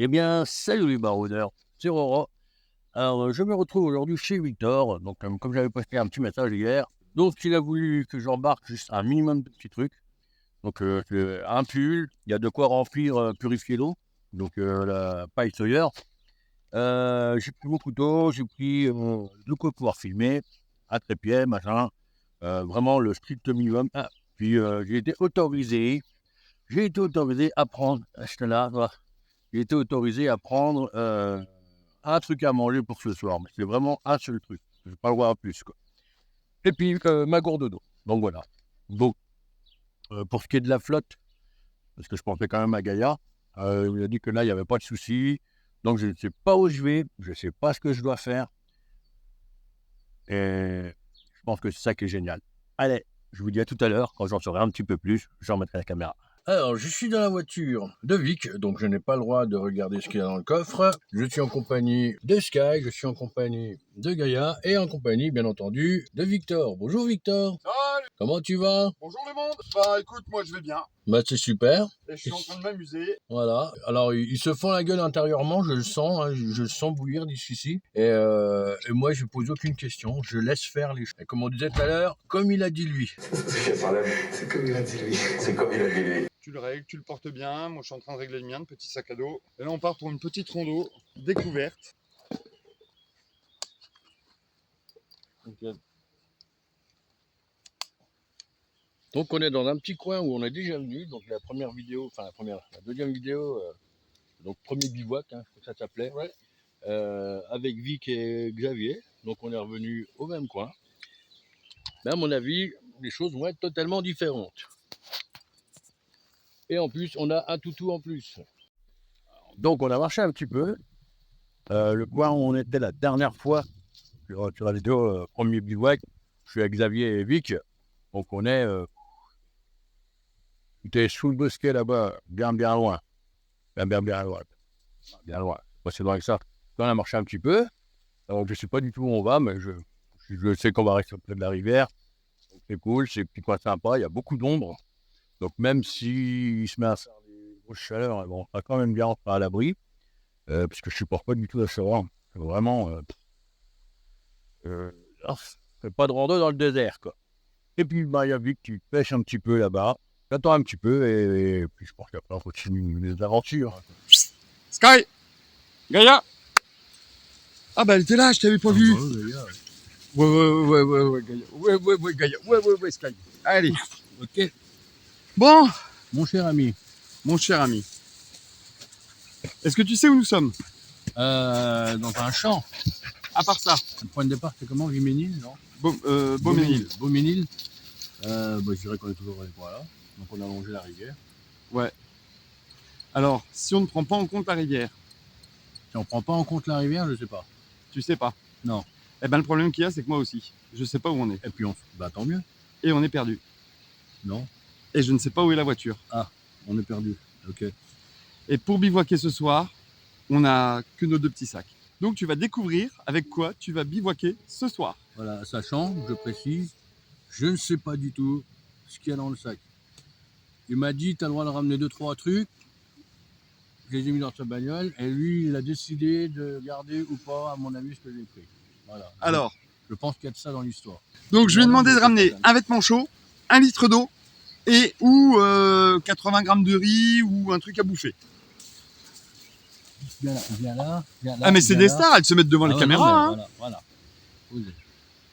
Eh bien, salut les baroudeurs, c'est Roro. Alors, je me retrouve aujourd'hui chez Victor. Donc, comme j'avais posté un petit message hier, donc il a voulu que j'embarque juste un minimum de petits trucs. Donc, un pull, il y a de quoi remplir, purifier l'eau. Donc, la paille Sawyer. J'ai pris mon couteau, j'ai pris de quoi pouvoir filmer, à trépied, machin. Vraiment le strict minimum. Ah, puis, j'ai été autorisé à prendre, j'étais là, voilà. J'ai été autorisé à prendre un truc à manger pour ce soir. Mais c'est vraiment un seul truc. Je n'ai pas le droit à plus, quoi. Et puis, ma gourde d'eau. Donc, voilà. Donc, pour ce qui est de la flotte, parce que je pensais quand même à Gaïa, il m'a dit que là, il n'y avait pas de souci. Donc, je ne sais pas où je vais. Je ne sais pas ce que je dois faire. Et je pense que c'est ça qui est génial. Allez, je vous dis à tout à l'heure. Quand j'en saurai un petit peu plus, j'en mettrai la caméra. Alors, je suis dans la voiture de Vic, donc je n'ai pas le droit de regarder ce qu'il y a dans le coffre. Je suis en compagnie de Sky, je suis en compagnie de Gaïa et en compagnie, bien entendu, de Victor. Bonjour Victor. Salut. Comment tu vas? Bonjour le monde. Bah écoute, moi je vais bien. Bah c'est super. Et je suis en train de m'amuser. Voilà. Alors, ils se font la gueule intérieurement, je le sens, hein, je le sens bouillir d'ici. Et moi, je pose aucune question, je laisse faire les choses. Et comme on disait tout à l'heure, comme il a dit lui. C'est comme il a dit lui. C'est comme il a dit lui. Tu le règles, tu le portes bien. Moi je suis en train de régler le mien, de petit sac à dos. Et là on part pour une petite rando découverte. Donc on est dans un petit coin où on est déjà venu, donc la deuxième vidéo, donc premier bivouac, hein, je crois que ça s'appelait, Ouais. avec Vic et Xavier, donc on est revenu au même coin. Mais à mon avis, les choses vont être totalement différentes. Et en plus, on a un toutou en plus. Donc on a marché un petit peu, le coin où on était la dernière fois, sur la vidéo premier bivouac, je suis avec Xavier et Vic, donc on est... T'es sous le bosquet là-bas, bien loin. Bien loin. Bien loin. Pas si loin que ça. Là, on a marché un petit peu. Donc, je ne sais pas du tout où on va, mais je sais qu'on va rester près de la rivière. Donc, c'est cool, c'est un petit coin sympa. Il y a beaucoup d'ombre. Donc, même s'il se met à faire des grosses chaleurs, bon, on sera quand même bien, on sera à l'abri. Parce que je ne supporte pas du tout la chaleur. C'est vraiment. C'est pas de rando dans le désert, quoi. Et puis, il y a Vic qui pêche un petit peu là-bas. J'attends un petit peu et puis je pense qu'après on continue les aventures. Sky. Gaïa. Ah bah elle était là, je t'avais pas vu. Ouais, Gaïa. Ouais, Gaïa. Ouais, Sky. Allez. Ok. Bon, Mon cher ami. mon cher ami. Est-ce que tu sais où nous sommes? Dans un champ. À part ça. Le point de départ, c'est comment? Viménil, non? Beauménil. Beauménil. Je dirais qu'on est toujours dans les coins là. Donc on a longé la rivière. Ouais. Alors, si on ne prend pas en compte la rivière, Si on prend pas en compte la rivière, je sais pas. tu sais pas. Non. Eh ben le problème qu'il y a, c'est que moi aussi, je sais pas où on est. Et puis tant mieux. Et on est perdu. Non. Et je ne sais pas où est la voiture. On est perdu. Ok. Et pour bivouaquer ce soir, on n'a que nos deux petits sacs. Donc tu vas découvrir avec quoi tu vas bivouaquer ce soir. Voilà, sachant, je précise, je ne sais pas du tout ce qu'il y a dans le sac. Il m'a dit, tu as le droit de ramener 2-3 trucs. Je les ai mis dans sa bagnole et lui, il a décidé de garder ou pas, à mon avis, ce que j'ai pris. Voilà. Alors, Je pense qu'il y a de ça dans l'histoire. donc je lui ai demandé de ramener un vêtement chaud, 1 litre d'eau et ou 80 grammes de riz ou un truc à bouffer. Viens là. Ah mais c'est des stars, elles se mettent devant les caméras. Hein. Voilà.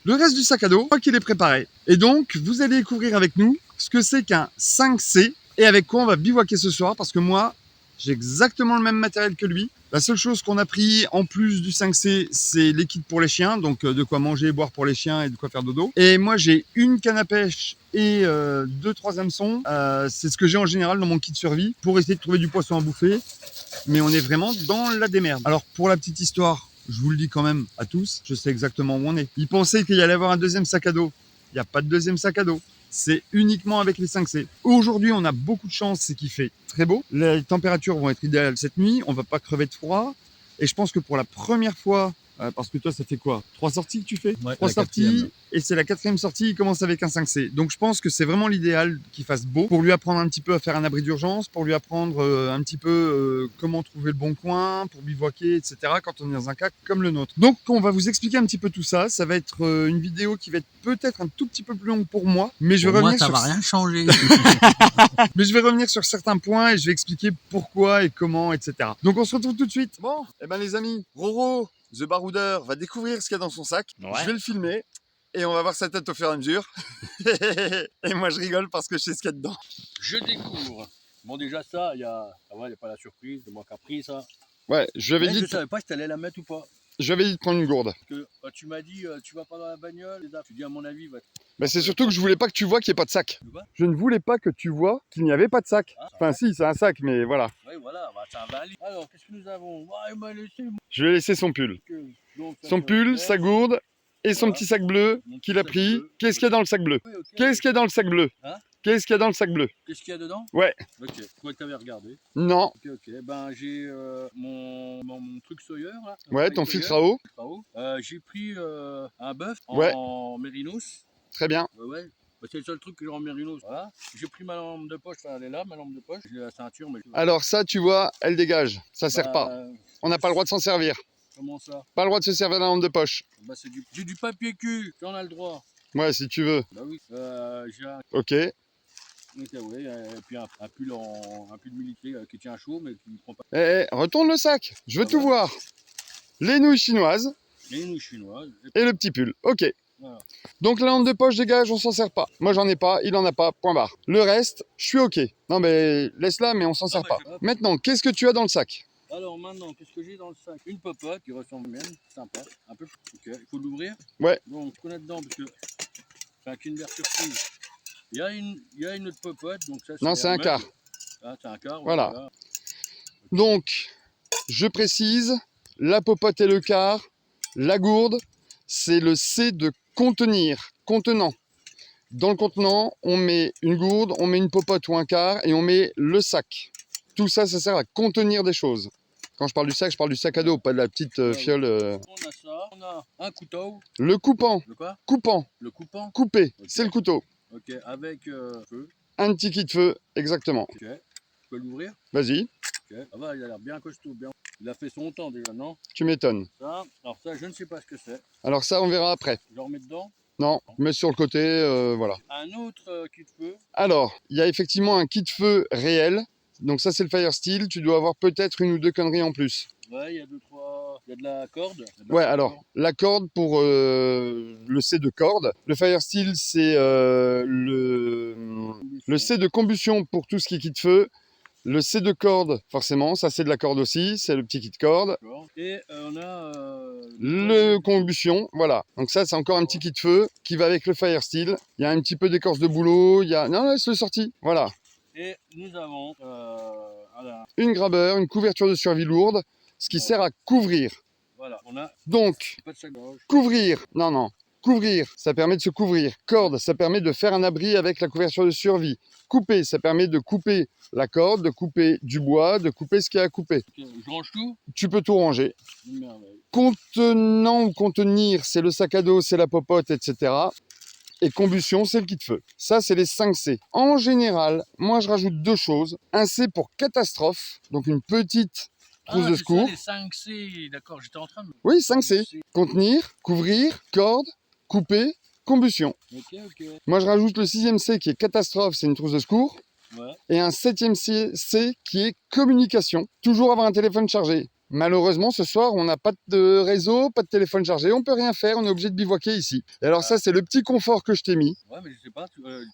Le reste du sac à dos, moi qu'il est préparé. Et donc, vous allez découvrir avec nous ce que c'est qu'un 5C et avec quoi on va bivouaquer ce soir. Parce que moi, j'ai exactement le même matériel que lui. La seule chose qu'on a pris en plus du 5C, c'est les kits pour les chiens. Donc, de quoi manger et boire pour les chiens et de quoi faire dodo. Et moi, j'ai une canne à pêche et 2-3 hameçons. C'est ce que j'ai en général dans mon kit survie pour essayer de trouver du poisson à bouffer. Mais on est vraiment dans la démerde. Alors, pour la petite histoire, je vous le dis quand même à tous, je sais exactement où on est. Ils pensaient qu'il y allait avoir un deuxième sac à dos. Il n'y a pas de deuxième sac à dos. C'est uniquement avec les 5C. Aujourd'hui, on a beaucoup de chance, c'est qu'il fait très beau. Les températures vont être idéales cette nuit. On ne va pas crever de froid. Et je pense que pour la première fois Parce que toi, ça fait quoi? 3 sorties que tu fais? Ouais, 3 la sorties, quatrième. et c'est la 4e sortie, il commence avec un 5C. Donc je pense que c'est vraiment l'idéal qu'il fasse beau, pour lui apprendre un petit peu à faire un abri d'urgence, pour lui apprendre un petit peu comment trouver le bon coin, pour bivouaquer, etc. quand on est dans un cas comme le nôtre. Donc on va vous expliquer un petit peu tout ça. Ça va être une vidéo qui va être peut-être un tout petit peu plus longue pour moi, mais je vais revenir ça sur... va rien changer. Mais je vais revenir sur certains points et je vais expliquer pourquoi et comment, etc. Donc on se retrouve tout de suite. Bon, et ben les amis, Roro, The Baroudeur, va découvrir ce qu'il y a dans son sac. Ouais. Je vais le filmer et on va voir sa tête au fur et à mesure. Et moi je rigole parce que je sais ce qu'il y a dedans. Je découvre. Bon, déjà, ça, il y a. Ah ouais, il n'y a pas la surprise, c'est moi qui a pris ça. Ouais, je lui avais Mais dit je savais pas si tu allais la mettre ou pas. de prendre une gourde. Parce que tu m'as dit, tu vas pas dans la bagnole, les tu dis à mon avis, va. Mais c'est surtout que je voulais pas que tu vois qu'il n'y ait pas de sac. Tu vois. Je ne voulais pas que tu vois qu'il n'y avait pas de sac. Ah, Enfin si, c'est un sac, mais voilà. oui, voilà, bah, ça va aller. Alors, qu'est-ce que nous avons? Ouais, il m'a laissé. Je lui ai laissé son pull. Donc, ça, Son c'est pull, vert. sa gourde et son Voilà. petit sac bleu Mon petit qu'il a sac pris. bleu. Qu'est-ce qu'il y a dans le sac bleu? Oui, ok. Qu'est-ce qu'il y a dans le sac bleu? Hein? Qu'est-ce qu'il y a dans le sac bleu? Qu'est-ce qu'il y a dedans? Ouais. Ok, je crois que tu avais regardé. Non. Ok. Ben, j'ai mon truc Sawyer là. Ouais, ton filtre à eau. J'ai pris un bœuf Ouais. en mérinos. Très bien. Ouais. Bah, c'est le seul truc que j'ai en mérinos. Voilà. J'ai pris ma lampe de poche, enfin, elle est là, ma lampe de poche. J'ai la ceinture, mais. Alors ça, tu vois, elle dégage. Ça sert pas. On n'a pas le droit de s'en servir. Comment ça? Pas le droit de se servir de la lampe de poche. Bah, j'ai du papier cul, j'en as le droit. Ouais, si tu veux. Bah oui. J'ai un. Ok. Ok, ouais, et puis un pull un pull militaire qui tient chaud, mais qui ne prend pas. Retourne le sac. Je veux Ah tout ouais. voir. Les nouilles chinoises Et une chinoise. et le petit pull. Ok. Voilà. Donc la lampe de poche dégage, on s'en sert pas. Moi j'en ai pas, il en a pas, point barre. Le reste, je suis ok. Non mais laisse-la, mais on s'en sert bah, pas. Maintenant, qu'est-ce que tu as dans le sac? Alors maintenant, qu'est-ce que j'ai dans le sac? Une popote qui ressemble à la mienne, sympa, un peu. Ok, il faut l'ouvrir. Ouais. Donc, ce qu'on a dedans, parce que c'est un Kinder Surprise. Il y a une autre popote, donc ça Non, c'est un Hermès. quart. Ah, c'est un quart. Voilà. Donc, je précise, la popote et le quart, la gourde, c'est le C de contenir, contenant. Dans le contenant, on met une gourde, on met une popote ou un quart et on met le sac. Tout ça, ça sert à contenir des choses. Quand je parle du sac à dos, pas de la petite fiole. On a ça, on a un couteau. Le coupant, Le quoi? coupant, Le coupant. couper, Ok. c'est le couteau. Ok, avec feu. Un petit kit de feu, exactement. Ok, je peux l'ouvrir. Vas-y, Ok, ça va, il a l'air bien costaud, bien. Il a fait son temps déjà, non? tu m'étonnes. Ça, alors ça, je ne sais pas ce que c'est. Alors ça, on verra après. Je le remets dedans. Non, mets sur le côté, voilà. Un autre kit de feu. Alors, il y a effectivement un kit de feu réel. Donc ça, c'est le Fire Steel. Tu dois avoir peut-être une ou deux conneries en plus. Ouais, il y a deux, trois. Il y a de la corde. Ouais, alors, la corde pour le C de corde. Le Fire Steel, c'est le C de combustion pour tout ce qui est kit de feu. Le C de corde, forcément, ça c'est de la corde aussi, c'est le petit kit de corde. Et on a Le combustion, voilà. Donc ça, c'est encore un petit kit de feu qui va avec le Fire Steel. Il y a un petit peu d'écorce de boulot, il y a... Non, laisse-le sorti, voilà. Et nous avons Une grabeur, une couverture de survie lourde, ce qui sert à couvrir. voilà, on a Donc, pas de sac gorge. couvrir, non, couvrir, ça permet de se couvrir. Corde, ça permet de faire un abri avec la couverture de survie. Couper, ça permet de couper la corde, de couper du bois, de couper ce qu'il y a à couper. Ok, je range tout. Tu peux tout ranger. Une merveille. Contenant ou contenir, c'est le sac à dos, c'est la popote, etc. Et combustion, c'est le kit de feu. Ça, c'est les 5 C. En général, moi, je rajoute deux choses. Un C pour catastrophe, donc une petite trousse de c'est secours. ça, les 5C, d'accord, j'étais en train de... Oui, 5 C. Contenir, couvrir, corde, couper, combustion. Ok. Moi, je rajoute le 6e C qui est catastrophe, c'est une trousse de secours. Ouais. Et un 7e C qui est communication. Toujours avoir un téléphone chargé. Malheureusement, ce soir, on n'a pas de réseau, pas de téléphone chargé, on peut rien faire, on est obligé de bivouaquer ici. Et alors ça, c'est le petit confort que je t'ai mis. Ouais, mais je sais pas.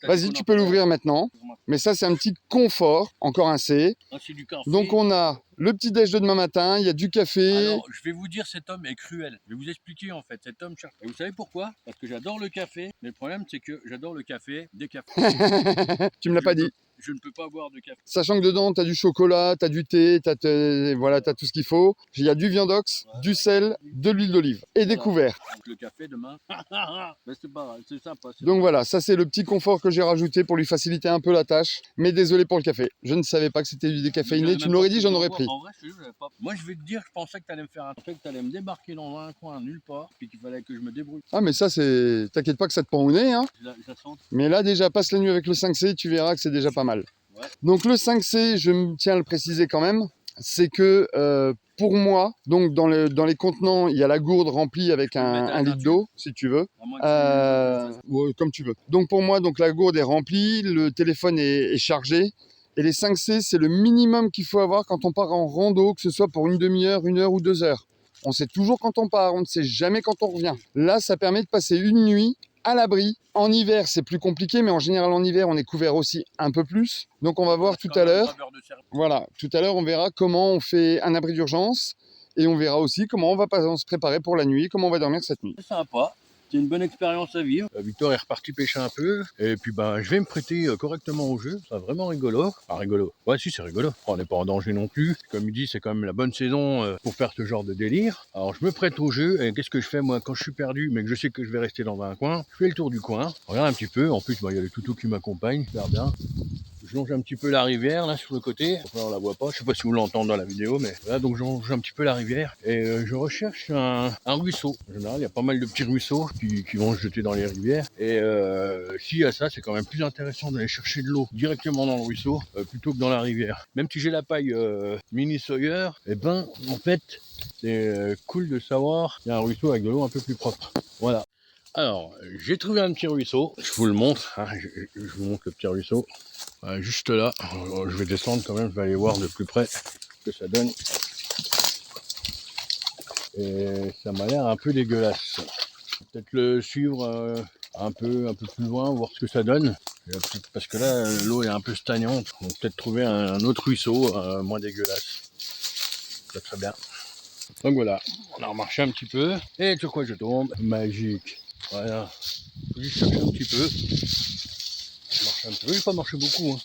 Vas-y, tu peux l'ouvrir maintenant. Mais ça, c'est un petit confort, encore un C. Ah, c'est du café. Donc on a le petit déj de demain matin, il y a du café. Alors, je vais vous dire, cet homme est cruel. Je vais vous expliquer en fait. Cet homme cherche. Et vous savez pourquoi? Parce que j'adore le café. Mais le problème, c'est que j'adore le café des cafés. Tu me l'as pas dit. Je ne peux pas boire de café. Sachant que dedans, tu as du chocolat, tu as du thé, voilà, tu as tout ce qu'il faut. Il y a du viandox, du sel, de l'huile d'olive et des couverts. Donc le café demain. Mais c'est pas grave, c'est sympa. Donc voilà, ça c'est le petit confort que j'ai rajouté pour lui faciliter un peu la tâche. Mais désolé pour le café. Je ne savais pas que c'était du décaféiné. Tu me l'aurais dit, j'en aurais pris. En vrai, je te jure, j'avais pas. Moi, je vais te dire, je pensais que t'allais me faire un truc, que t'allais me débarquer dans un coin nulle part, puis qu'il fallait que je me débrouille. Ah, mais ça, c'est. T'inquiète pas que ça te pend au nez, hein. Je la sens. Mais là, déjà, passe la nuit avec le 5C, tu verras que c'est déjà pas mal. Ouais. Donc, le 5C, je me tiens à le préciser quand même, c'est que pour moi, donc dans les contenants, il y a la gourde remplie avec peux le mettre à la un litre ceinture. d'eau, si tu veux. À moins que Ouais, comme tu veux. Donc pour moi, donc la gourde est remplie, le téléphone est chargé. Et les 5C, c'est le minimum qu'il faut avoir quand on part en rando, que ce soit pour une demi-heure, 1 heure ou 2 heures. On sait toujours quand on part, on ne sait jamais quand on revient. Là, ça permet de passer une nuit à l'abri. En hiver, c'est plus compliqué, mais en général, en hiver, on est couvert aussi un peu plus. Donc on va voir tout à l'heure. Voilà, tout à l'heure, on verra comment on fait un abri d'urgence. Et on verra aussi comment on va se préparer pour la nuit, comment on va dormir cette nuit. c'est sympa. C'est une bonne expérience à vivre. Victor est reparti pêcher un peu. Et puis je vais me prêter correctement au jeu. C'est vraiment rigolo. Enfin rigolo. Ouais si c'est rigolo. On n'est pas en danger non plus. Comme il dit, c'est quand même la bonne saison pour faire ce genre de délire. Alors je me prête au jeu. Et qu'est-ce que je fais moi quand je suis perdu, mais que je sais que je vais rester dans un coin? Je fais le tour du coin. Je regarde un petit peu. En plus, il y a les toutous qui m'accompagnent. Super bien. Je longe un petit peu la rivière là sur le côté. Enfin, on la voit pas, je sais pas si vous l'entendez dans la vidéo, mais voilà, donc je longe un petit peu la rivière et je recherche un ruisseau. En général, il y a pas mal de petits ruisseaux qui vont se jeter dans les rivières. Et s'il y a ça, c'est quand même plus intéressant d'aller chercher de l'eau directement dans le ruisseau plutôt que dans la rivière. Même si j'ai la paille mini Sawyer, et en fait, c'est cool de savoir qu'il y a un ruisseau avec de l'eau un peu plus propre. Voilà. Alors, j'ai trouvé un petit ruisseau, je vous le montre, hein, je vous montre le petit ruisseau. Juste là, je vais descendre quand même, je vais aller voir de plus près ce que ça donne. Et ça m'a l'air un peu dégueulasse. Peut-être le suivre un peu plus loin, voir ce que ça donne. Parce que là, l'eau est un peu stagnante. On va peut-être trouver un autre ruisseau moins dégueulasse. C'est très bien. Donc voilà, on a remarché un petit peu. Et sur quoi je tombe? Magique. Voilà. Faut juste chercher un petit peu. Je marche un peu, j'ai pas marché beaucoup. Hein.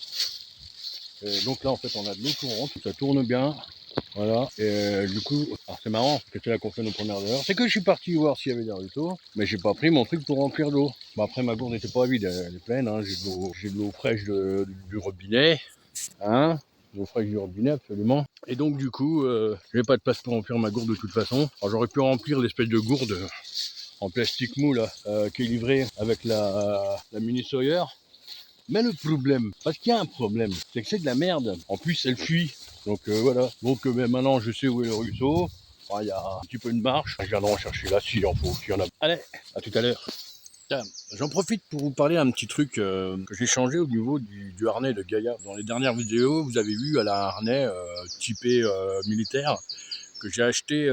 Et donc là en fait on a de l'eau courante, ça tourne bien. Voilà. Et du coup, alors c'est marrant, parce que c'est là qu'on fait nos premières heures. C'est que je suis parti voir s'il y avait des ruisseaux, mais j'ai pas pris mon truc pour remplir d'eau. Bon, après ma gourde n'était pas vide, elle est pleine, hein. J'ai de l'eau fraîche du robinet. Hein, l'eau fraîche du robinet, absolument. Et donc du coup, j'ai pas de place pour remplir ma gourde de toute façon. Alors j'aurais pu remplir l'espèce de gourde en plastique mou là, qui est livrée avec la mini Sawyer. Mais le problème, parce qu'il y a un problème, c'est que c'est de la merde. En plus, elle fuit. Donc voilà. Donc maintenant, je sais où est le ruisseau. Enfin, il y a un petit peu de marche. Je viendrai en chercher là s'il en faut, s'il y en a. Allez, à tout à l'heure. Tiens, j'en profite pour vous parler un petit truc que j'ai changé au niveau du harnais de Gaïa. Dans les dernières vidéos, vous avez vu, elle a un harnais typé militaire que j'ai acheté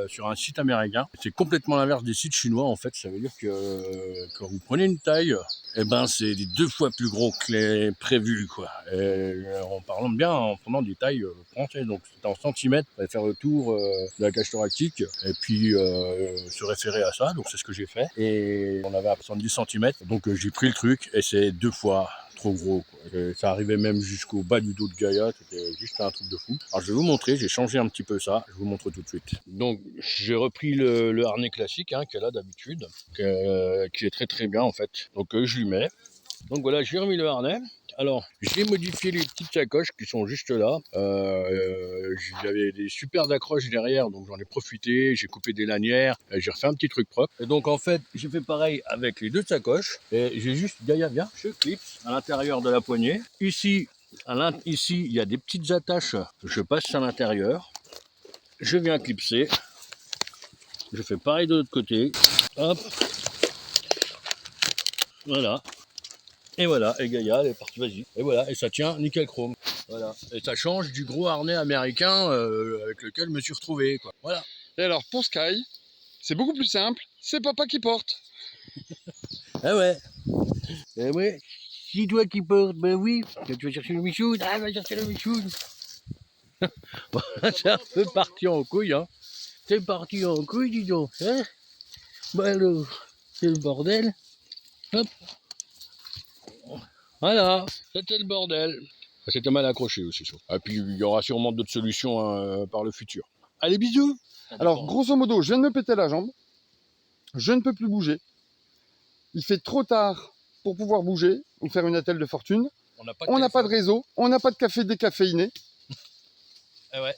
sur un site américain. C'est complètement l'inverse des sites chinois en fait. Ça veut dire que quand vous prenez une taille, c'est 2 fois plus gros que les prévus quoi. Et, en parlant bien, en prenant des tailles françaises, donc c'était en centimètres, on va faire le tour de la cage thoracique et puis se référer à ça. Donc c'est ce que j'ai fait. Et on avait à 70 centimètres, donc j'ai pris le truc et c'est 2 fois trop gros quoi. Ça arrivait même jusqu'au bas du dos de Gaïa, c'était juste un truc de fou. Alors je vais vous montrer, j'ai changé un petit peu ça, je vous montre tout de suite. Donc j'ai repris le harnais classique qu'elle a d'habitude, qui est très très bien en fait. Donc je lui mets. Donc voilà, j'ai remis le harnais. Alors, j'ai modifié les petites sacoches qui sont juste là. J'avais des super accroches derrière, donc j'en ai profité. J'ai coupé des lanières, j'ai refait un petit truc propre. Et donc en fait, j'ai fait pareil avec les 2 sacoches. Et j'ai juste, Gaïa, viens, je clipse à l'intérieur de la poignée. Ici, il y a des petites attaches. Je passe à l'intérieur. Je viens clipser. Je fais pareil de l'autre côté. Hop. Voilà. Et voilà, et Gaïa, elle est partie, vas-y. Et voilà, et ça tient nickel chrome. Voilà. Et ça change du gros harnais américain avec lequel je me suis retrouvé, quoi. Voilà. Et alors pour Sky, c'est beaucoup plus simple, c'est papa qui porte. Ah ouais. Eh ouais. Si toi qui portes, ben oui. Tu vas chercher le michoud. Ah, va chercher le michoud. Voilà, c'est un peu parti en couille, hein. C'est parti en couille, dis donc. Hein, bah alors, c'est le bordel. Hop. Voilà, c'était le bordel. C'était mal accroché aussi. Et puis il y aura sûrement d'autres solutions par le futur. Allez, bisous. Alors grosso modo, je viens de me péter la jambe. Je ne peux plus bouger. Il fait trop tard pour pouvoir bouger ou faire une attelle de fortune. On n'a pas de réseau, on n'a pas de café décaféiné. Eh ouais.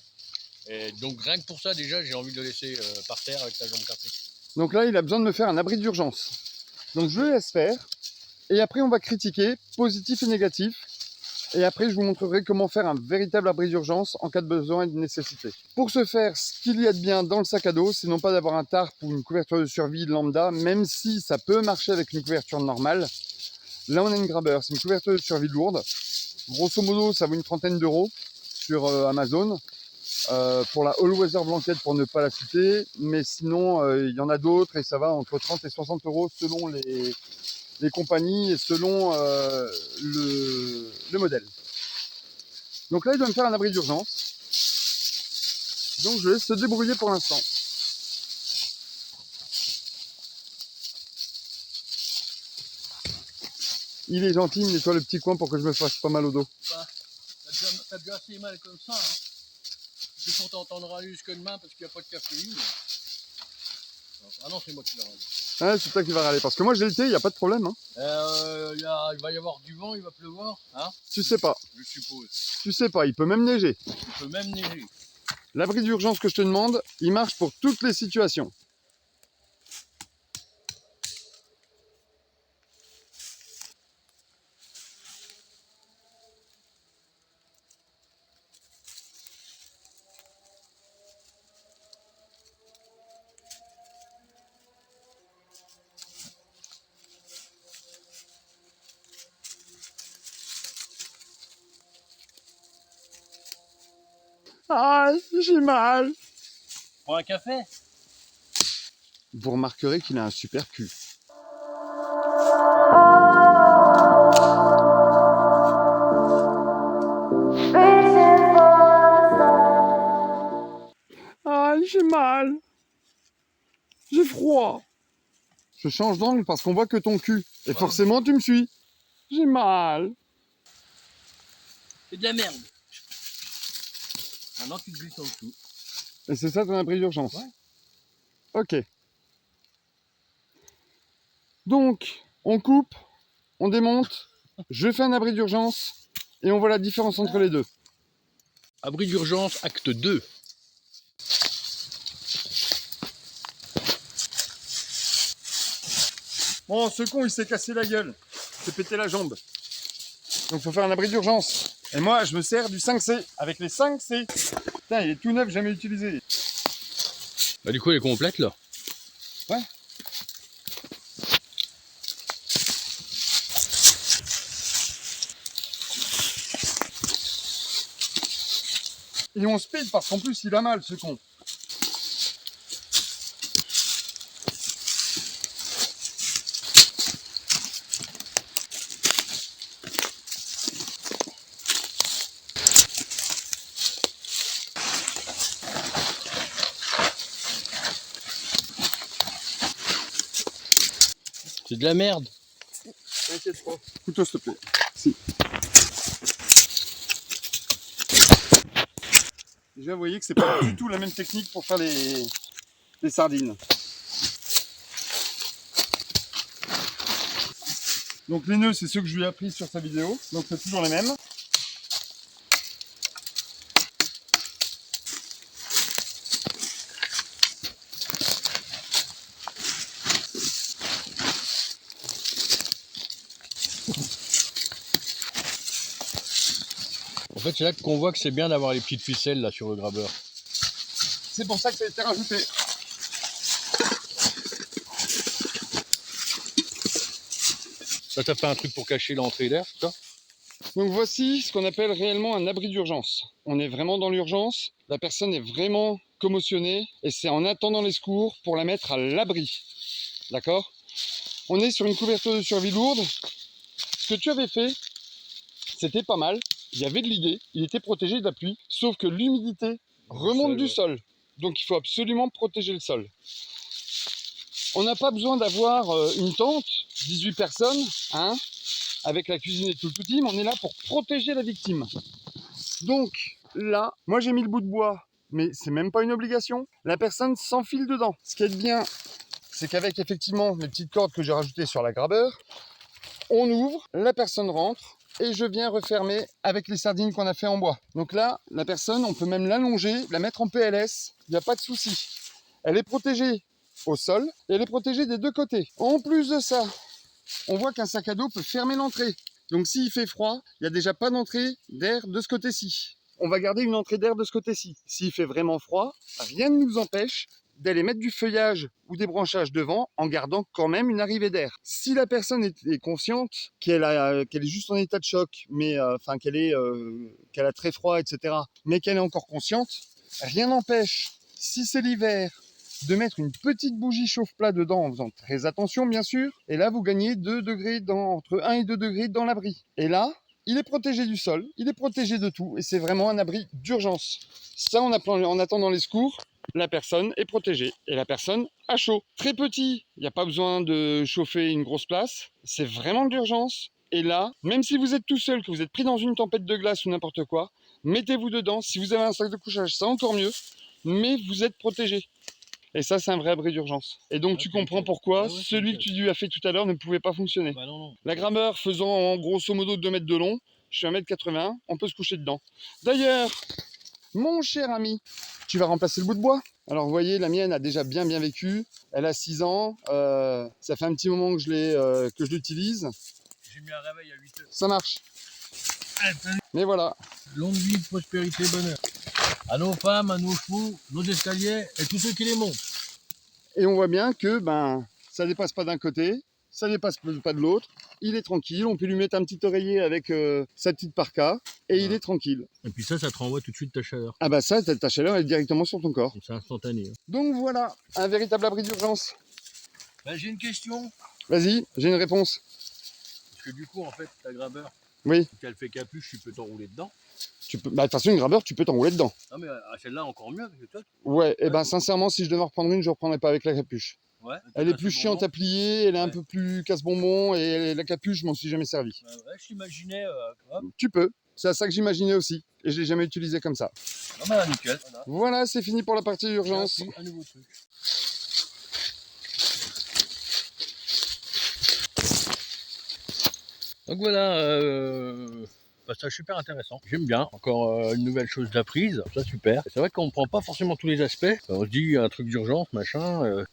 Et donc rien que pour ça déjà j'ai envie de le laisser par terre avec sa jambe cassée. Donc là, il a besoin de me faire un abri d'urgence. Donc je le laisse faire. Et après, on va critiquer, positif et négatif. Et après, je vous montrerai comment faire un véritable abri d'urgence en cas de besoin et de nécessité. Pour ce faire, ce qu'il y a de bien dans le sac à dos, c'est non pas d'avoir un tarp ou une couverture de survie lambda, même si ça peut marcher avec une couverture normale. Là, on a une Grabber, c'est une couverture de survie lourde. Grosso modo, ça vaut une trentaine d'euros sur Amazon. Pour la All Weather Blanket, pour ne pas la citer. Mais sinon, il y en a d'autres et ça va entre 30 et 60 euros selon les compagnies et selon le modèle. Donc là, il doit me faire un abri d'urgence. Donc je laisse se débrouiller pour l'instant. Il est gentil, il nettoie le petit coin pour que je me fasse pas mal au dos. Bah, t'as déjà assez mal comme ça. Hein. C'est pour t'entendre râler jusque demain parce qu'il n'y a pas de caféine. Ah non, c'est moi qui l'ai râlé. Ouais, c'est toi qui vas râler. Parce que moi j'ai le thé, il n'y a pas de problème. Hein. Il va y avoir du vent, il va pleuvoir. Hein, Tu sais pas. je suppose. Tu sais pas, il peut même neiger. Il peut même neiger. L'abri d'urgence que je te demande, il marche pour toutes les situations. Ah, j'ai mal. Pour un café? Vous remarquerez qu'il a un super cul. Ah, j'ai mal. J'ai froid. Je change d'angle parce qu'on voit que ton cul. Et forcément, tu me suis. J'ai mal. C'est de la merde. Maintenant tu te glisses en dessous. Et c'est ça ton abri d'urgence? Ouais. Ok. Donc, on coupe, on démonte, je fais un abri d'urgence et on voit la différence entre les deux. Abri d'urgence, acte 2. Bon, ce con, il s'est cassé la gueule. Il s'est pété la jambe. Donc, faut faire un abri d'urgence. Et moi, je me sers du 5C. Avec les 5C. Putain, il est tout neuf, jamais utilisé. Bah du coup elle est complète là. Ouais. Et on speed parce qu'en plus, il a mal, ce con. C'est de la merde. T'inquiète pas. Couteau, s'il te plaît. Si. Déjà, vous voyez que c'est pas du tout la même technique pour faire les sardines. Donc les nœuds, c'est ceux que je lui ai appris sur sa vidéo. Donc c'est toujours les mêmes. En fait c'est là qu'on voit que c'est bien d'avoir les petites ficelles là sur le Grabber. C'est pour ça que ça a été rajouté. Ça t'a fait un truc pour cacher l'entrée d'air, c'est ça? Donc voici ce qu'on appelle réellement un abri d'urgence. On est vraiment dans l'urgence, la personne est vraiment commotionnée et c'est en attendant les secours pour la mettre à l'abri. D'accord? On est sur une couverture de survie lourde. Ce que tu avais fait, c'était pas mal. Il y avait de l'idée, il était protégé de la pluie, sauf que l'humidité remonte du sol. Donc il faut absolument protéger le sol. On n'a pas besoin d'avoir une tente, 18 personnes, hein, avec la cuisine et tout le team. On est là pour protéger la victime. Donc là, moi j'ai mis le bout de bois, mais c'est même pas une obligation. La personne s'enfile dedans. Ce qui est bien, c'est qu'avec effectivement les petites cordes que j'ai rajoutées sur la Grabber, on ouvre, la personne rentre, et je viens refermer avec les sardines qu'on a fait en bois. Donc là, la personne, on peut même l'allonger, la mettre en PLS, il n'y a pas de souci. Elle est protégée au sol et elle est protégée des deux côtés. En plus de ça, on voit qu'un sac à dos peut fermer l'entrée. Donc s'il fait froid, il n'y a déjà pas d'entrée d'air de ce côté-ci. On va garder une entrée d'air de ce côté-ci. S'il fait vraiment froid, rien ne nous empêche d'aller mettre du feuillage ou des branchages devant en gardant quand même une arrivée d'air. Si la personne est consciente qu'elle est juste en état de choc, mais qu'elle a très froid, etc., mais qu'elle est encore consciente, rien n'empêche, si c'est l'hiver, de mettre une petite bougie chauffe-plat dedans en faisant très attention bien sûr, et là vous gagnez 2 degrés entre 1 et 2 degrés dans l'abri. Et là, il est protégé du sol, il est protégé de tout, et c'est vraiment un abri d'urgence. Ça, en attendant les secours, la personne est protégée, et la personne a chaud. Très petit, il n'y a pas besoin de chauffer une grosse place, c'est vraiment de l'urgence. Et là, même si vous êtes tout seul, que vous êtes pris dans une tempête de glace ou n'importe quoi, mettez-vous dedans. Si vous avez un sac de couchage, c'est encore mieux, mais vous êtes protégé. Et ça, c'est un vrai abri d'urgence. Et donc, tu comprends pourquoi celui que tu lui as fait tout à l'heure ne pouvait pas fonctionner. Bah non. La grameur faisant en grosso modo 2 mètres de long, je suis 1m80, on peut se coucher dedans. D'ailleurs, mon cher ami, tu vas remplacer le bout de bois. Alors, vous voyez, la mienne a déjà bien vécu. Elle a 6 ans. Ça fait un petit moment que je l'utilise. J'ai mis un réveil à 8 heures. Ça marche. Mais voilà. Longue vie, prospérité, bonheur. À nos femmes, à nos chevaux, nos escaliers et tous ceux qui les montent. Et on voit bien que ça dépasse pas d'un côté, ça dépasse pas de l'autre. Il est tranquille, on peut lui mettre un petit oreiller avec sa petite parka et il est tranquille. Et puis ça te renvoie tout de suite ta chaleur. Ah bah ça, ta chaleur elle est directement sur ton corps. C'est instantané. Donc voilà, un véritable abri d'urgence. J'ai une question. Vas-y, j'ai une réponse. Parce que du coup, en fait, ta grabeur, Oui. si elle fait capuche, tu peux t'enrouler dedans. De toute façon, une grabeur, tu peux t'enrouler dedans. Non mais celle-là encore mieux parce que toi. Ouais, et sincèrement, si je devais en reprendre une, je ne reprendrais pas avec la capuche. Ouais. Elle est plus chiante à plier, elle est un peu plus casse-bonbon et la capuche, je m'en suis jamais servi. Ouais, je l'imaginais. Tu peux, c'est à ça que j'imaginais aussi. Et je l'ai jamais utilisé comme ça. Non bah nickel. Voilà, c'est fini pour la partie urgence. Un nouveau truc. Donc voilà, passage super intéressant. J'aime bien. Encore une nouvelle chose d'apprise. Ça super. C'est vrai qu'on ne prend pas forcément tous les aspects. On se dit un truc d'urgence, machin.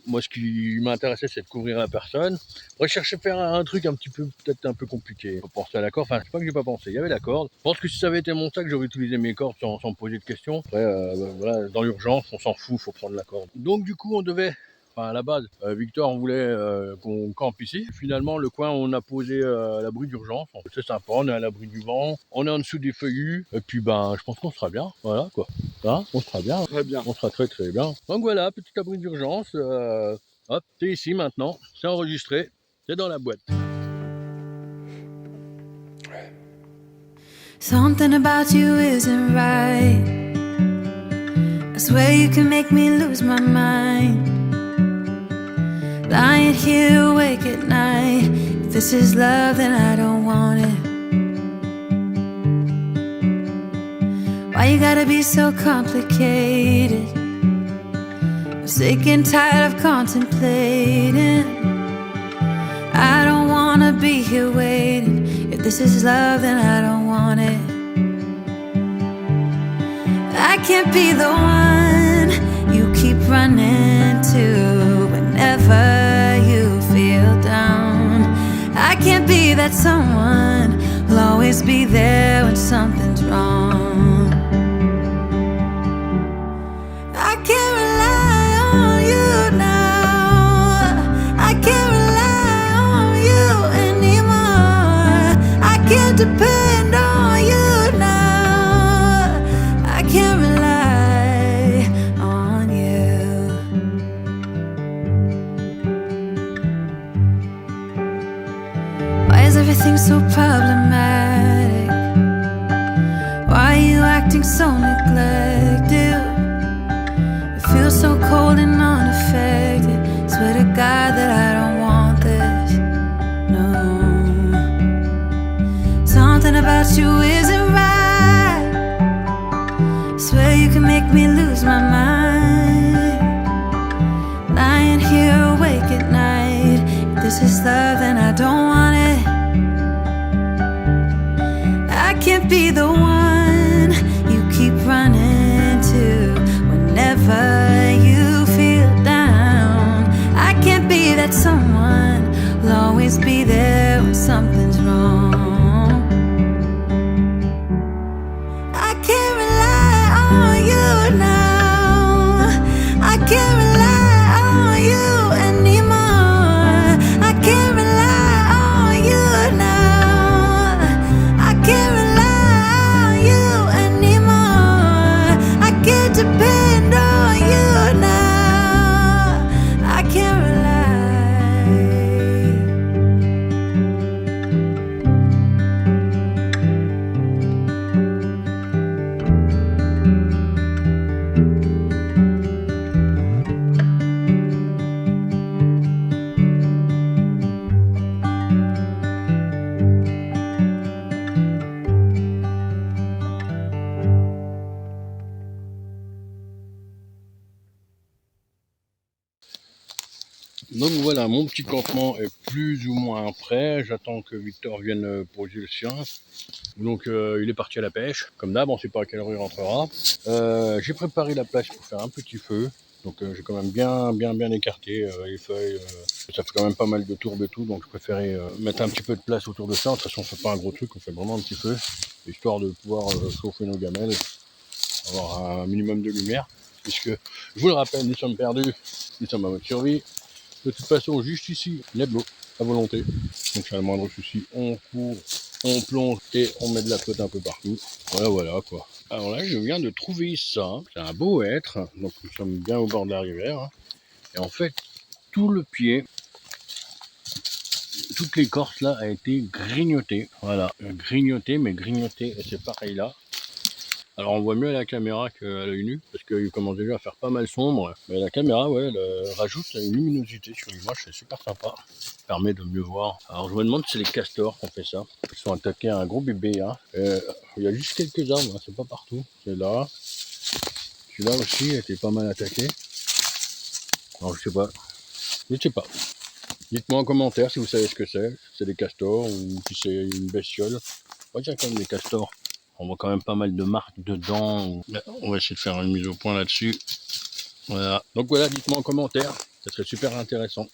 Moi, ce qui m'intéressait, c'est de couvrir la personne. Moi, je cherchais à faire un truc peut-être un peu compliqué. Faut penser à la corde. Enfin, c'est pas que j'ai pas pensé. Il y avait la corde. Je pense que si ça avait été mon sac, j'aurais utilisé mes cordes sans me poser de questions. Après, voilà, dans l'urgence, on s'en fout. Faut prendre la corde. Donc, du coup, on devait. Enfin, à la base, Victor voulait qu'on campe ici. Finalement, le coin, on a posé à l'abri d'urgence. C'est sympa, on est à l'abri du vent, on est en dessous des feuillus. Et puis, je pense qu'on sera bien. Voilà, quoi. Hein, on sera bien. Très bien. On sera très, très bien. Donc voilà, petit abri d'urgence. Hop, c'est ici maintenant. C'est enregistré. C'est dans la boîte. Something about you isn't right. I swear you can make me lose my mind. Lying here awake at night. If this is love, then I don't want it. Why you gotta be so complicated? I'm sick and tired of contemplating. I don't wanna be here waiting. If this is love, then I don't want it. I can't be the one you keep running to whenever you feel down. I can't be that someone who'll always be there when something's wrong. I can't rely on you now. I can't rely on you anymore. I can't depend on you now. I can't rely on you. Why is everything so problematic? Why are you acting so neglected? It feels so cold and unaffected. Swear to God that I don't want this. No. Something about you isn't right. Swear you can make me lose my mind. Lying here awake at night. If this is love, then I don't want it. can't be the one you keep running to whenever you feel down. I can't be that someone who'll always be there when something's wrong. I can't rely on you now. I can't rely on you anymore. I can't rely on you now. I can't rely on you anymore. I can't depend on you now. I can't rely. Donc voilà, mon petit campement est plus ou moins prêt. J'attends que Victor vienne poser le sien. Donc il est parti à la pêche. Comme d'hab, on ne sait pas à quelle heure il rentrera. J'ai préparé la place pour faire un petit feu. Donc j'ai quand même bien écarté les feuilles. Ça fait quand même pas mal de tourbes et tout. Donc je préférais mettre un petit peu de place autour de ça. De toute façon, on fait pas un gros truc, on fait vraiment un petit feu. Histoire de pouvoir chauffer nos gamelles. Avoir un minimum de lumière. Puisque, je vous le rappelle, nous sommes perdus. Nous sommes à mode survie. De toute façon, juste ici, il y a de l'eau, à volonté. Donc, c'est le moindre souci, on court, on plonge et on met de la flotte un peu partout. Voilà quoi. Alors là, je viens de trouver ça. C'est un beau hêtre. Donc, nous sommes bien au bord de la rivière. Et en fait, tout le pied, toute l'écorce là a été grignotée. Voilà, grignotée, mais grignotée, et c'est pareil là. Alors on voit mieux à la caméra qu'à l'œil nu, parce qu'il commence déjà à faire pas mal sombre. Mais la caméra, ouais, elle rajoute une luminosité sur l'image, c'est super sympa. Ça permet de mieux voir. Alors je me demande si c'est les castors qui ont fait ça. Ils sont attaqués à un gros bébé. Hein. Il y a juste quelques arbres, hein, c'est pas partout. C'est là. Celui-là aussi a été pas mal attaqué. Alors je sais pas. Dites-moi en commentaire si vous savez ce que c'est. Si c'est des castors ou si c'est une bestiole. On va dire quand même des castors. On voit quand même pas mal de marques dedans. On va essayer de faire une mise au point là-dessus. Voilà. Donc voilà, dites-moi en commentaire. Ça serait super intéressant.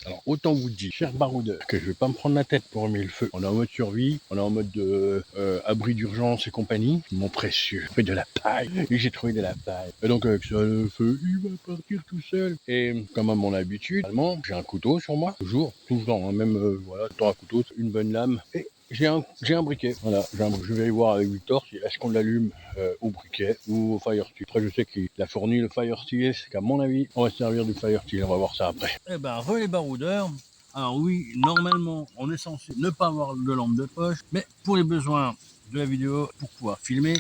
Alors autant vous dire, cher baroudeur, que je vais pas me prendre la tête pour remettre le feu. On est en mode survie, on est en mode abri d'urgence et compagnie. Mon précieux, j'ai trouvé de la paille. Et j'ai trouvé de la paille. Et donc avec ça, le feu, il va partir tout seul. Et comme à mon habitude, j'ai un couteau sur moi. Toujours, hein, même voilà, tant un couteau, une bonne lame. Et j'ai un briquet, voilà, je vais aller voir avec Victor si est-ce qu'on l'allume au briquet ou au fire steel. Après je sais qu'il a fourni le fire steel, c'est qu'à mon avis on va se servir du fire steel, on va voir ça après. Eh ben les baroudeurs, alors oui, normalement on est censé ne pas avoir de lampe de poche, mais pour les besoins de la vidéo, pour pouvoir filmer,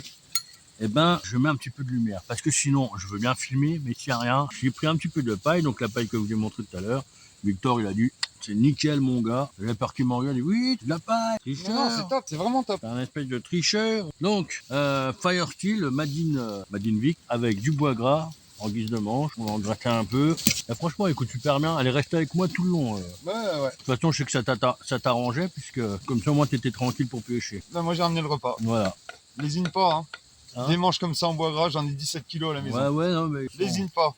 eh ben je mets un petit peu de lumière, parce que sinon je veux bien filmer, mais s'il n'y a rien, j'ai pris un petit peu de paille, donc la paille que je vous ai montré tout à l'heure. Victor il a dit c'est nickel mon gars. J'ai peur qu'il m'en regarde, il dit oui, tu l'as pas, tricheur. Non, c'est top, c'est vraiment top. C'est un espèce de tricheur. Donc, Fire Steel, Madine Vic, avec du bois gras en guise de manche. On va en gratter un peu. Et franchement, elle écoute super bien. Elle est restée avec moi tout le long. Ouais. De toute façon, je sais que ça t'arrangeait, puisque comme ça, moi, t'étais tranquille pour pêcher. Non, moi j'ai ramené le repas. Voilà. Lésine pas, Hein des manches comme ça en bois gras, j'en ai 17 kilos à la maison. Ouais, non, mais. Lésine pas.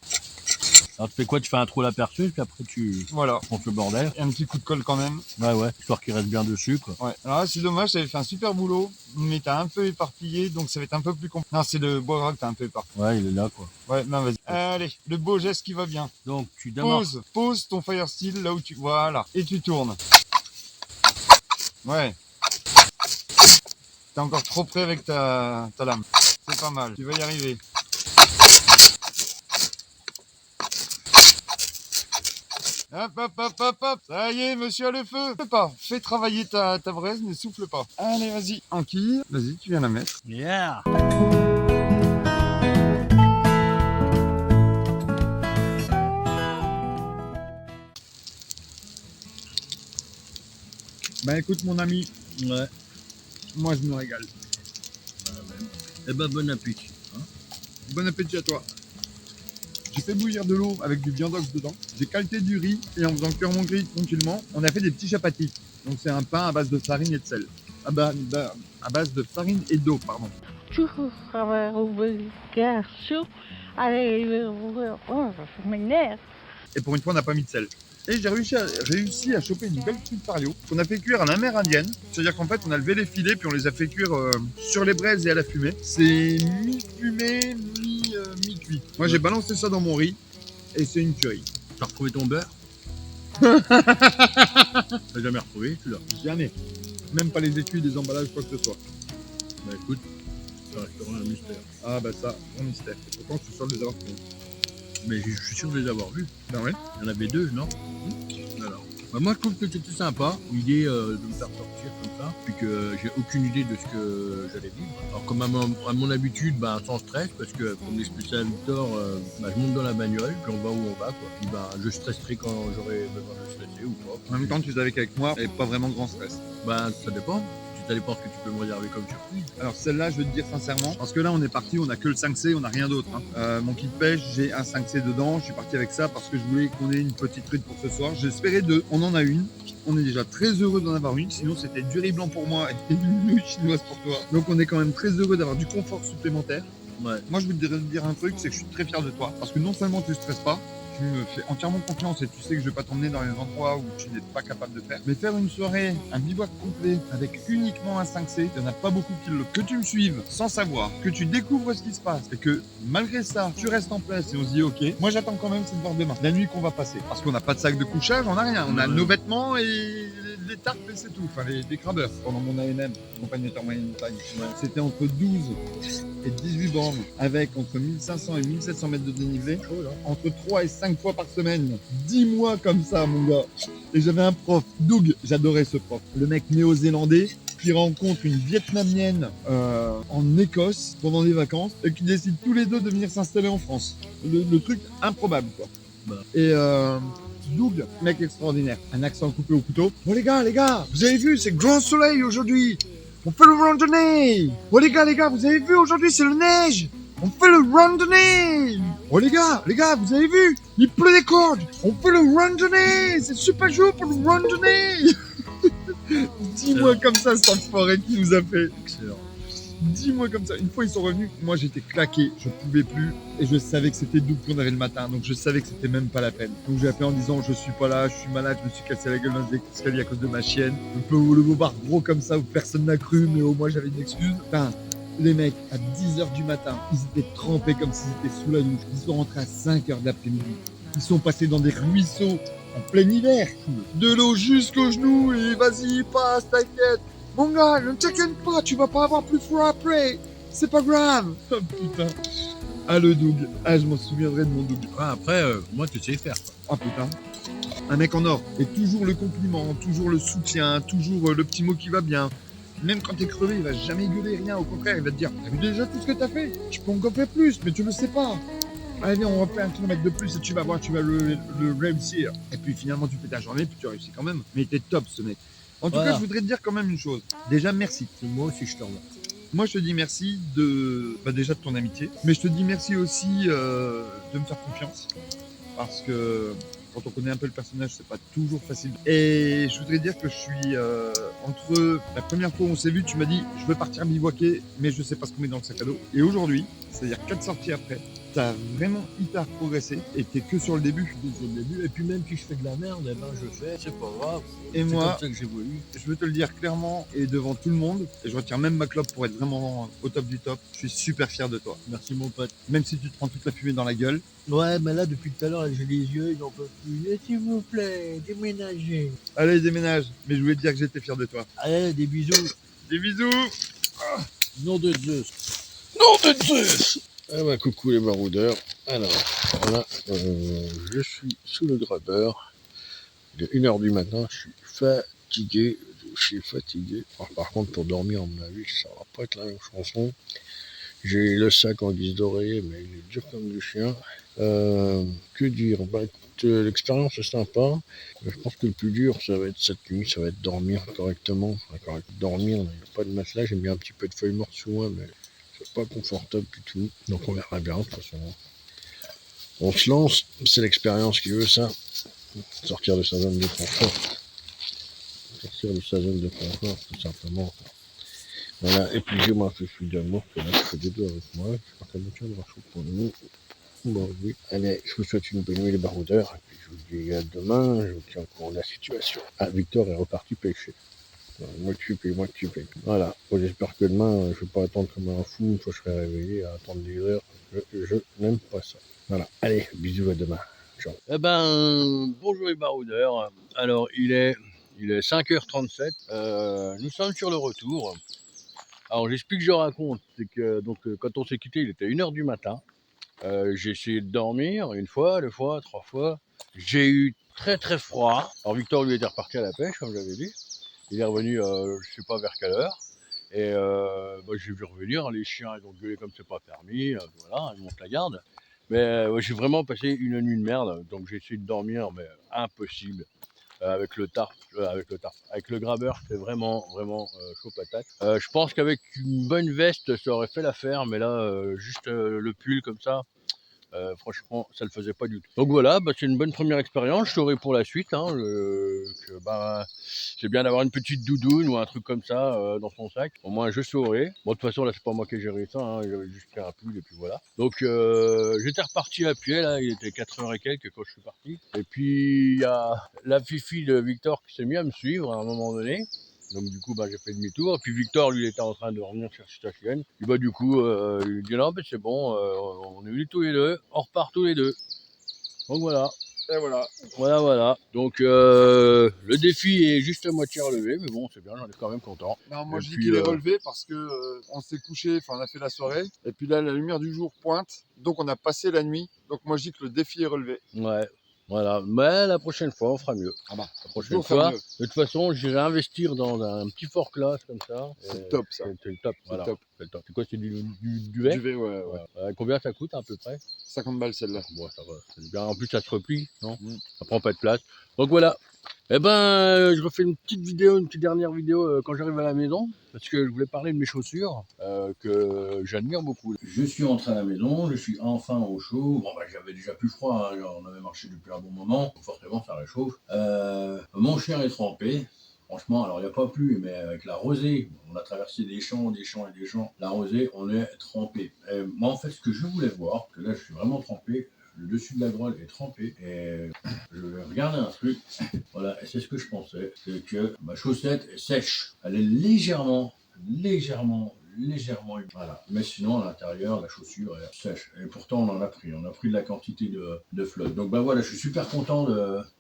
Alors, tu fais quoi? Tu fais un trou à la perceuse, puis après, tu Voilà. prends le bordel. Et un petit coup de colle quand même. Ouais, histoire qu'il reste bien dessus, quoi. Ouais. Alors là, c'est dommage, j'avais fait un super boulot, mais t'as un peu éparpillé, donc ça va être un peu plus compliqué. Non, c'est le bois gras que t'as un peu éparpillé. Ouais, il est là, quoi. Ouais, non, vas-y. Allez, le beau geste qui va bien. Donc, tu démarres. Pose ton fire steel là où tu... Voilà. Et tu tournes. Ouais. T'es encore trop près avec ta lame. C'est pas mal. Tu vas y arriver. Hop. Ça y est, monsieur a le feu. Fais travailler ta braise, ne souffle pas. Allez, vas-y. Anquille. Vas-y, tu viens la mettre. Yeah. Bah écoute mon ami, Ouais. moi je me régale. Eh ben, bon appétit. Hein. Bon appétit à toi. J'ai fait bouillir de l'eau avec du viandox dedans. J'ai caleté du riz et en faisant cuire mon riz tranquillement, on a fait des petits chapatis. Donc c'est un pain à base de farine et de sel. à base de farine et d'eau, pardon. Toujours avoir un garçon. Allez, je m'énerve. Et pour une fois, on n'a pas mis de sel. Et j'ai réussi à choper une belle truite fario qu'on a fait cuire à la amérindienne. C'est-à-dire qu'en fait, on a levé les filets puis on les a fait cuire sur les braises et à la fumée. C'est mi-fumé, mi-cuit. Moi, j'ai balancé ça dans mon riz et c'est une tuerie. T'as retrouvé ton beurre? T'as jamais retrouvé, tu l'as? Jamais. Même pas les étuis, des emballages, quoi que ce soit. Bah écoute, ça restera un mystère. Ah bah ça, un mystère. Et pourtant, je suis sûr de les avoir trouvés. Mais je suis sûr de les avoir vus. Ben ouais. Il y en avait 2, non? Alors, bah moi je trouve que c'était sympa, l'idée de me faire sortir comme ça, puis que j'ai aucune idée de ce que j'allais vivre. Alors comme à mon habitude, bah, sans stress, parce que comme l'expliquait Victor, bah, je monte dans la bagnole, puis on va où on va, quoi. Puis bah, je stresserai quand j'aurai besoin de stresser ou pas. En même temps, tu savais qu'avec moi, il n'y avait pas vraiment grand stress. Bah ça dépend. Ça dépend ce que tu peux me réserver comme surprise. Alors celle-là, je vais te dire sincèrement, parce que là on est parti, on n'a que le 5C, on n'a rien d'autre. Hein. Mon kit pêche, j'ai un 5C dedans, je suis parti avec ça parce que je voulais qu'on ait une petite truite pour ce soir. J'espérais 2, on en a une. On est déjà très heureux d'en avoir une, sinon c'était du riz blanc pour moi et une nouille chinoise pour toi. Donc on est quand même très heureux d'avoir du confort supplémentaire. Ouais. Moi je veux te dire un truc, c'est que je suis très fier de toi, parce que non seulement tu ne stresses pas, tu me fais entièrement confiance et tu sais que je vais pas t'emmener dans les endroits où tu n'es pas capable de faire. Mais faire une soirée, un bivouac complet avec uniquement un 5C, il n'y en a pas beaucoup qui le. Que tu me suives sans savoir, que tu découvres ce qui se passe et que malgré ça, tu restes en place et on se dit ok, moi j'attends quand même cette voir demain, la nuit qu'on va passer. Parce qu'on n'a pas de sac de couchage, on n'a rien. On a nos vêtements et les tartes et c'est tout, enfin les crabeurs. Pendant mon ANM, accompagnateur moyenne montagne, c'était entre 12 et 18 bornes avec entre 1500 et 1700 mètres de dénivelé, entre 3 et 5 fois par semaine, 10 mois comme ça mon gars. Et j'avais un prof, Doug, j'adorais ce prof, le mec néo-zélandais qui rencontre une vietnamienne en Écosse pendant des vacances et qui décident tous les deux de venir s'installer en France. Le truc improbable quoi. Voilà. Et Doug, mec extraordinaire, un accent coupé au couteau. Bon les gars, vous avez vu, c'est grand soleil aujourd'hui. On fait le randonnée. Oh les gars, vous avez vu, aujourd'hui c'est le neige. On fait le randonnée. Oh les gars, vous avez vu, il pleut des cordes. On fait le randonnée. C'est super jour pour le randonnée. 10 mois comme ça, cet enfoiré qui nous a fait. Excellent. 10 mois comme ça. Une fois ils sont revenus, moi j'étais claqué, je pouvais plus et je savais que c'était Doug qu'on avait le matin, donc je savais que c'était même pas la peine. Donc j'ai appelé en disant je suis pas là, je suis malade, je me suis cassé la gueule dans les escaliers à cause de ma chienne. Le bobard gros comme ça où personne n'a cru, mais au moins j'avais une excuse. Putain, les mecs à 10h du matin, ils étaient trempés comme s'ils étaient sous la douche. Ils sont rentrés à 5h de l'après-midi. Ils sont passés dans des ruisseaux en plein hiver, de l'eau jusqu'aux genoux et vas-y passe, t'inquiète. Mon gars, ne t'inquiète pas, tu vas pas avoir plus froid après. C'est pas grave. Oh putain. Ah le Doug. Ah je m'en souviendrai de mon Doug. Ah, après, moi tu sais faire. Quoi. Ah putain. Un mec en or. Et toujours le compliment, toujours le soutien, toujours le petit mot qui va bien. Même quand t'es crevé, il va jamais gueuler rien. Au contraire, il va te dire, t'as vu déjà tout ce que t'as fait? Tu peux encore faire plus, mais tu le sais pas. Allez, on va faire 1 kilomètre de plus et tu vas voir, tu vas le réussir. Et puis finalement, tu fais ta journée, puis tu réussis quand même. Mais il était top ce mec. En tout cas, je voudrais te dire quand même une chose. Déjà, merci. Moi aussi, je te remercie. Moi, je te dis merci déjà de ton amitié. Mais je te dis merci aussi de me faire confiance. Parce que quand on connaît un peu le personnage, c'est pas toujours facile. Et je voudrais dire que je suis entre la première fois où on s'est vu, tu m'as dit je veux partir bivouaquer, mais je sais pas ce qu'on met dans le sac à dos. Et aujourd'hui, c'est-à-dire 4 sorties après, t'as vraiment hyper progressé et t'es que sur le début. Et puis même si je fais de la merde, eh ben, je fais, c'est pas grave. Et C'est moi, comme ça que j'évolue. je veux te le dire clairement et devant tout le monde, et je retire même ma clope pour être vraiment au top du top, je suis super fier de toi. Merci mon pote. Même si tu te prends toute la fumée dans la gueule. Ouais, mais là, depuis tout à l'heure, j'ai les yeux, ils n'en peuvent plus. Et s'il vous plaît, déménagez. Allez, déménage. Mais je voulais te dire que j'étais fier de toi. Allez, des bisous. Des bisous. Nom de Zeus. Nom de Zeus. Ah bah, coucou les maraudeurs. Alors, là, je suis sous le grabeur. Il est 1h du matin, je suis fatigué. Alors, par contre, pour dormir, à mon avis, ça va pas être la même chanson. J'ai le sac en guise d'oreiller, mais il est dur comme du chien. Que dire? Bah, écoute, l'expérience est sympa. Je pense que le plus dur, ça va être cette nuit, ça va être dormir correctement. Enfin, dormir, il n'y a pas de matelas, j'ai mis un petit peu de feuilles mortes sous moi, mais c'est pas confortable du tout. Donc on verra bien, de toute façon. On se lance, c'est l'expérience qui veut ça. Sortir de sa zone de confort. Sortir de sa zone de confort, tout simplement. Voilà, et puis j'ai mon souci d'amour que là, je fais des deux avec moi. J'espère qu'elle me tiendra chaud pour nous. Bon, oui. Allez, je vous souhaite une bonne nuit les baroudeurs. Et puis je vous dis à demain. Je vous tiens au courant de la situation. Ah, Victor est reparti pêcher. Moi tu payes, moi tu payes. Voilà. Bon, j'espère que demain, je vais pas attendre comme un fou une fois que je serai réveillé à attendre des heures. Je n'aime pas ça. Voilà. Allez, bisous à demain. Ciao. Eh ben, bonjour les baroudeurs. Alors, il est 5h37. Nous sommes sur le retour. Alors, j'explique, je raconte. C'est que donc, quand on s'est quitté, il était 1h du matin. J'ai essayé de dormir une fois, deux fois, trois fois. J'ai eu très très froid. Alors, Victor lui était reparti à la pêche, comme j'avais dit. Il est revenu, je sais pas vers quelle heure. Et j'ai vu revenir, les chiens ils ont gueulé comme c'est pas permis, voilà, ils montent la garde. Mais j'ai vraiment passé une nuit de merde, donc j'ai essayé de dormir, mais impossible. Avec le tarp, avec le grabber, c'est vraiment chaud patate. Je pense qu'avec une bonne veste, ça aurait fait l'affaire, mais là, juste le pull comme ça, franchement, ça le faisait pas du tout. Donc voilà, c'est une bonne première expérience. Je saurai pour la suite que c'est bien d'avoir une petite doudoune ou un truc comme ça dans son sac. Au moins, je saurai. Bon, de toute façon, là, c'est pas moi qui ai géré ça. J'avais juste pris un pull et puis voilà. Donc, j'étais reparti à pied. Là, il était 4h et quelques quand je suis parti. Et puis, il y a la fifi de Victor qui s'est mis à me suivre à un moment donné. Donc du coup, j'ai fait demi-tour. Et puis Victor, lui, il était en train de revenir chercher sa chienne. Et du coup, il dit non, mais c'est bon, on est venus tous les deux, on repart tous les deux. Donc voilà. Et voilà. Voilà. Donc le défi est juste à moitié relevé, mais bon, c'est bien, j'en ai quand même content. Non, moi Et je dis puis, qu'il est relevé parce que on s'est couché, enfin on a fait la soirée, et puis là la lumière du jour pointe, donc on a passé la nuit. Donc moi je dis que le défi est relevé. Ouais. Voilà, mais la prochaine fois, on fera mieux. Ah bah, La prochaine toujours faire fois, mieux. de toute façon, j'irai investir dans un petit fort class comme ça. C'est top ça. C'est le top, C'est voilà. top. C'est le top. C'est quoi, c'est du verre? Du V, ouais. Combien ça coûte à peu près? 50 balles celle-là. Bon, ça va, c'est bien. En plus, ça se replie, non? Mm. Ça prend pas de place. Donc voilà. Je refais une petite dernière vidéo quand j'arrive à la maison, parce que je voulais parler de mes chaussures, que j'admire beaucoup. Je suis rentré à la maison, je suis enfin au chaud. Bon, j'avais déjà plus froid, on avait marché depuis un bon moment, donc forcément ça réchauffe. Mon chien est trempé. Franchement, alors il n'y a pas plu, mais avec la rosée, on a traversé des champs. La rosée, on est trempé. Moi, en fait, ce que je voulais voir, que là, je suis vraiment trempé, le dessus de la grolle est trempé, et je vais regarder un truc. Voilà, et c'est ce que je pensais, c'est que ma chaussette est sèche. Elle est légèrement, voilà. Mais sinon, à l'intérieur, la chaussure est sèche. Et pourtant, on en a pris. On a pris de la quantité de flotte. Donc, voilà, je suis super content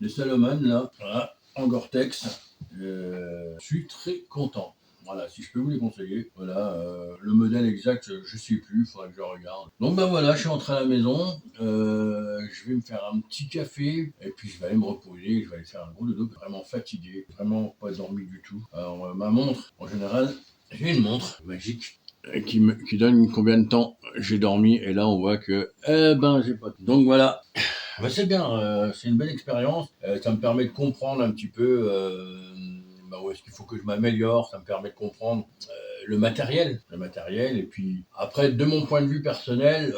des Salomon, là. Voilà, en Gore-Tex. Je suis très content. Voilà, si je peux vous les conseiller. Voilà, le modèle exact, je sais plus, il faudrait que je regarde. Donc voilà, je suis rentré à la maison. Je vais me faire un petit café et puis je vais aller me reposer. Je vais aller faire un gros dodo. Vraiment fatigué, vraiment pas dormi du tout. Alors ma montre, en général, j'ai une montre magique qui donne combien de temps j'ai dormi. Et là, on voit que, j'ai pas. Donc voilà. C'est bien, c'est une belle expérience. Ça me permet de comprendre un petit peu où est-ce qu'il faut que je m'améliore. Ça me permet de comprendre le matériel. Et puis après, de mon point de vue personnel,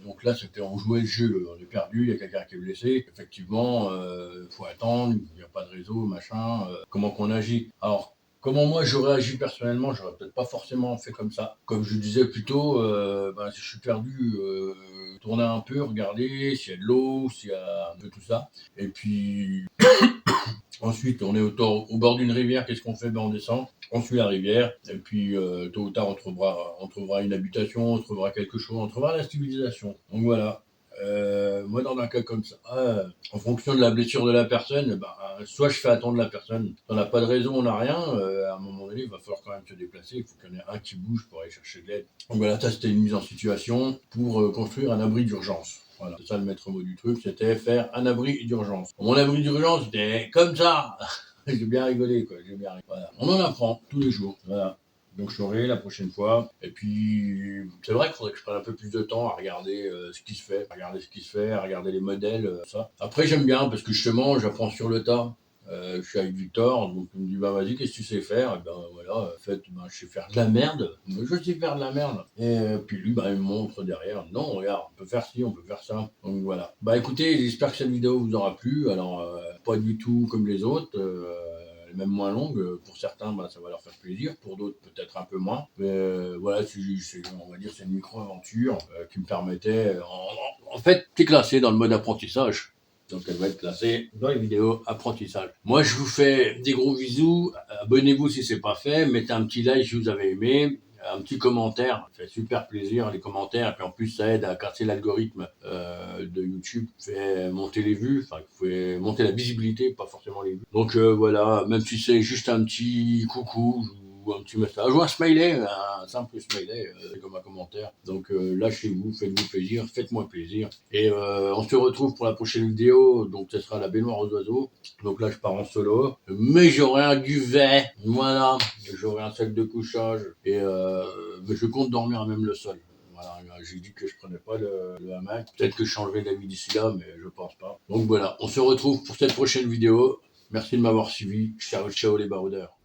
donc là, on jouait le jeu, on est perdu, il y a quelqu'un qui est blessé. Effectivement, faut attendre, il n'y a pas de réseau, machin. Comment qu'on agit? Alors, comment moi j'aurais agi personnellement, j'aurais peut-être pas forcément fait comme ça. Comme je disais plus tôt, si je suis perdu, tourner un peu, regarder s'il y a de l'eau, s'il y a un peu tout ça. Et puis ensuite, on est au bord d'une rivière, qu'est-ce qu'on fait? On descend, on suit la rivière, et puis tôt ou tard, on trouvera une habitation, on trouvera quelque chose, on trouvera la civilisation. Donc voilà. Moi, dans un cas comme ça, en fonction de la blessure de la personne, soit je fais attendre la personne, on n'a pas de réseau, on n'a rien, à un moment donné, il va falloir quand même se déplacer, il faut qu'il y en ait un qui bouge pour aller chercher de l'aide. Donc voilà, ça c'était une mise en situation pour construire un abri d'urgence. Voilà, c'est ça le maître mot du truc, c'était faire un abri d'urgence. Mon abri d'urgence, c'était comme ça. J'ai bien rigolé, quoi. Voilà. On en apprend tous les jours. Voilà. Donc je saurai la prochaine fois. Et puis c'est vrai qu'il faudrait que je prenne un peu plus de temps à regarder ce qui se fait, à regarder les modèles, ça. Après j'aime bien parce que justement j'apprends sur le tas. Je suis avec Victor, donc il me dit vas-y, qu'est-ce que tu sais faire? Et voilà, en fait, je sais faire de la merde. Je sais faire de la merde. Et puis lui, il me montre derrière. Non, regarde, on peut faire ci, on peut faire ça. Donc voilà. Écoutez, j'espère que cette vidéo vous aura plu. Alors, pas du tout comme les autres. même moins longue. Pour certains, bah, ça va leur faire plaisir, pour d'autres peut-être un peu moins. Mais voilà, on va dire c'est une micro-aventure qui me permettait... En fait, c'est classé dans le mode apprentissage. Donc elle va être classée dans les vidéos apprentissage. Moi je vous fais des gros bisous, abonnez-vous si c'est pas fait, mettez un petit like si vous avez aimé, un petit commentaire, ça fait super plaisir les commentaires, et puis en plus ça aide à casser l'algorithme de YouTube, fait monter les vues, enfin vous pouvez monter la visibilité, pas forcément les vues. Donc voilà, même si c'est juste un petit coucou, ou un petit message, ou un smiley, un simple smiley, comme un commentaire. Donc lâchez-vous, faites-vous plaisir, faites-moi plaisir. Et on se retrouve pour la prochaine vidéo, donc ce sera la baignoire aux oiseaux. Donc là je pars en solo, mais j'aurai un duvet, voilà, j'aurai un sac de couchage, et mais je compte dormir à même le sol. Voilà, j'ai dit que je prenais pas le hamac. Peut-être que je changerai d'avis d'ici là, mais je pense pas. Donc voilà, on se retrouve pour cette prochaine vidéo. Merci de m'avoir suivi. Ciao, ciao les baroudeurs.